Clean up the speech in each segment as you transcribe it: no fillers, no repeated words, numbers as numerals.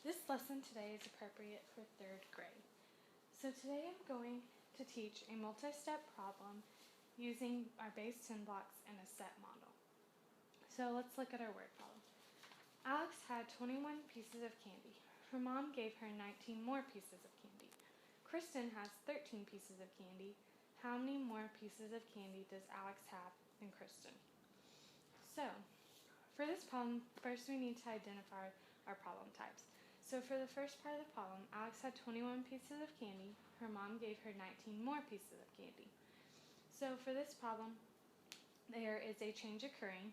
This lesson today is appropriate for 3rd grade. So today I'm going to teach a multi-step problem using our base 10 blocks and a set model. So let's look at our word problem. Alex had 21 pieces of candy. Her mom gave her 19 more pieces of candy. Kristen has 13 pieces of candy. How many more pieces of candy does Alex have than Kristen? So, for this problem, first we need to identify our problem types. So for the first part of the problem, Alex had 21 pieces of candy. Her mom gave her 19 more pieces of candy. So for this problem, there is a change occurring.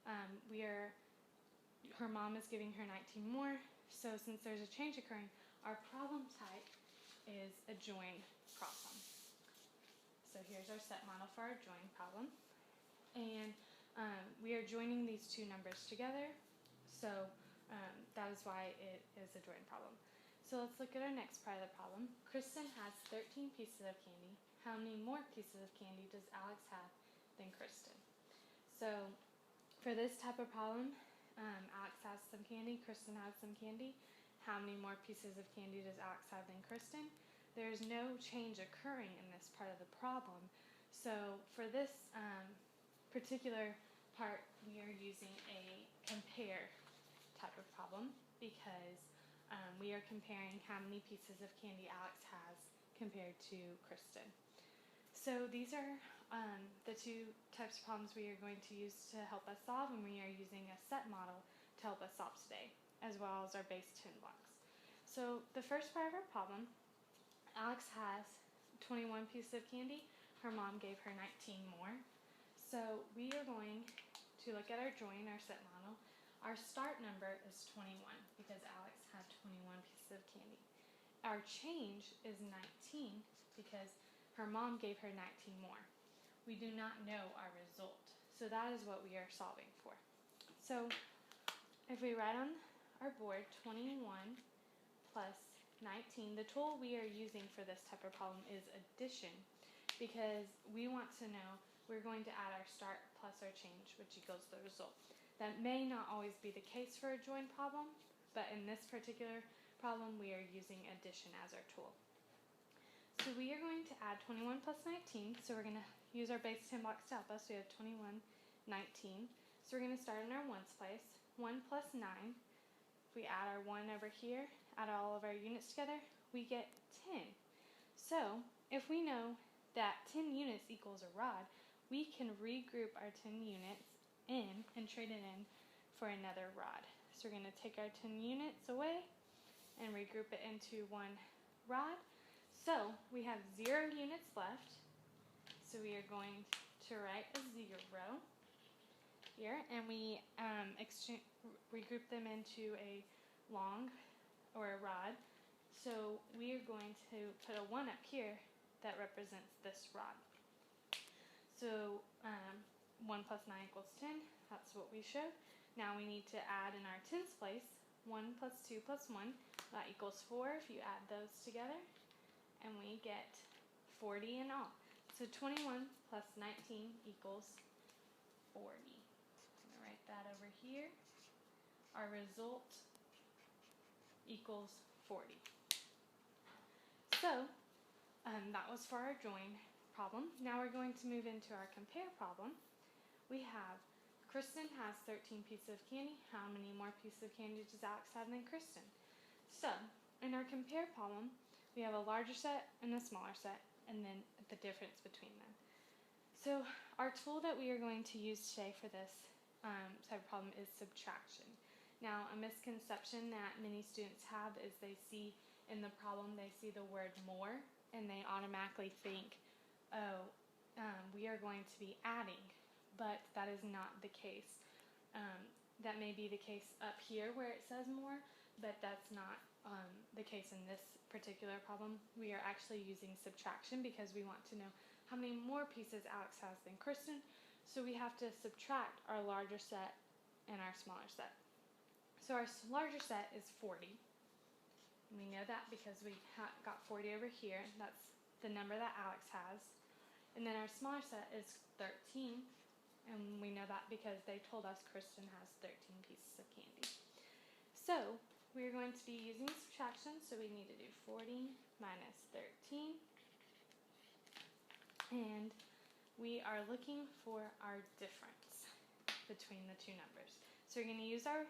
Her mom is giving her 19 more. So since there's a change occurring, our problem type is a join problem. So here's our set model for our join problem. And we are joining these two numbers together. So that is why it is a join problem. So let's look at our next part of the problem. Kristen has 13 pieces of candy. How many more pieces of candy does Alex have than Kristen? So for this type of problem, Alex has some candy, Kristen has some candy. How many more pieces of candy does Alex have than Kristen? There's no change occurring in this part of the problem. So for this particular part, we are using a compare type of problem because we are comparing how many pieces of candy Alex has compared to Kristen. So these are the two types of problems we are going to use to help us solve, and we are using a set model to help us solve today, as well as our base 10 blocks. So the first part of our problem, Alex has 21 pieces of candy. Her mom gave her 19 more. So we are going to look at our join, our set model. Our start number is 21 because Alex had 21 pieces of candy. Our change is 19 because her mom gave her 19 more. We do not know our result, so that is what we are solving for. So if we write on our board 21 plus 19, the tool we are using for this type of problem is addition because we want to know we're going to add our start plus our change, which equals the result. That may not always be the case for a join problem, but in this particular problem, we are using addition as our tool. So we are going to add 21 plus 19, so we're going to use our base 10 blocks to help us. We have 21, 19. So we're going to start in our ones place. 1 plus 9. If we add our 1 over here, add all of our units together, we get 10. So if we know that 10 units equals a rod, we can regroup our 10 units in and trade it in for another rod. So we're going to take our 10 units away and regroup it into one rod. So we have 0 units left. So we are going to write a 0 here, and we regroup them into a long or a rod. So we are going to put a 1 up here that represents this rod. So 1 plus 9 equals 10. That's what we showed. Now we need to add in our tens place 1 plus 2 plus 1. That equals 4 if you add those together. And we get 40 in all. So 21 plus 19 equals 40. I'm going to write that over here. Our result equals 40. So that was for our join problem. Now we're going to move into our compare problem. We have Kristen has 13 pieces of candy. How many more pieces of candy does Alex have than Kristen? So in our compare problem, we have a larger set and a smaller set, and then the difference between them. So our tool that we are going to use today for this type of problem is subtraction. Now, a misconception that many students have is they see in the problem, they see the word more, and they automatically think, oh, we are going to be adding, but that is not the case. That may be the case up here where it says more, but that's not the case in this particular problem. We are actually using subtraction because we want to know how many more pieces Alex has than Kristen, so we have to subtract our larger set and our smaller set. So our larger set is 40. And we know that because we got 40 over here. That's the number that Alex has. And then our smaller set is 13. And we know that because they told us Kristen has 13 pieces of candy. So we're going to be using subtraction, so we need to do 40 minus 13. And we are looking for our difference between the two numbers. So we're going to use our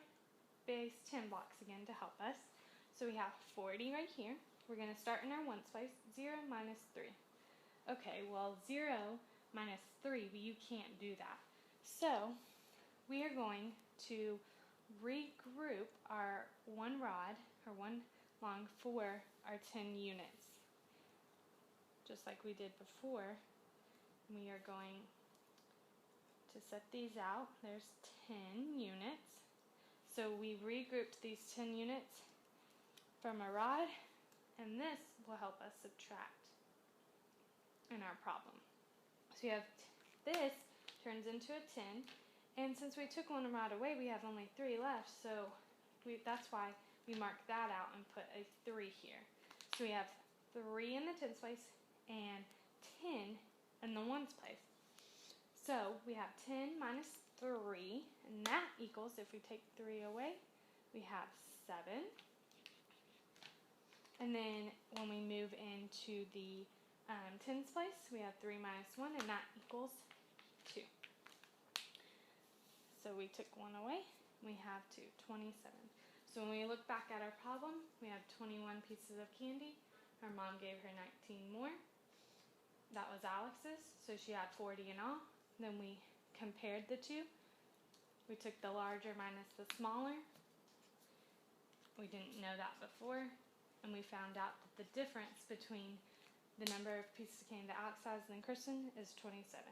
base 10 blocks again to help us. So we have 40 right here. We're going to start in our ones place, 0 minus 3. Okay, well 0 minus 3, you can't do that. So we are going to regroup our one rod, or one long, for our 10 units. Just like we did before, we are going to set these out. There's 10 units. So we regrouped these 10 units from a rod, and this will help us subtract in our problem. So you have this turns into a 10, and since we took one rod away, we have only 3 left, so that's why we marked that out and put a 3 here. So we have 3 in the tens place and 10 in the ones place. So we have 10 minus 3, and that equals, if we take 3 away, we have 7. And then when we move into the tens place, we have 3 minus 1, and that equals 2. So we took 1 away, we have 2, 27. So when we look back at our problem, we have 21 pieces of candy. Our mom gave her 19 more. That was Alex's, so she had 40 in all. Then we compared the two. We took the larger minus the smaller. We didn't know that before, and we found out that the difference between the number of pieces of candy that Alex has than Kristen is 27.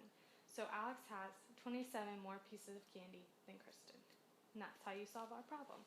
So Alex has 27 more pieces of candy than Kristen. And that's how you solve our problem.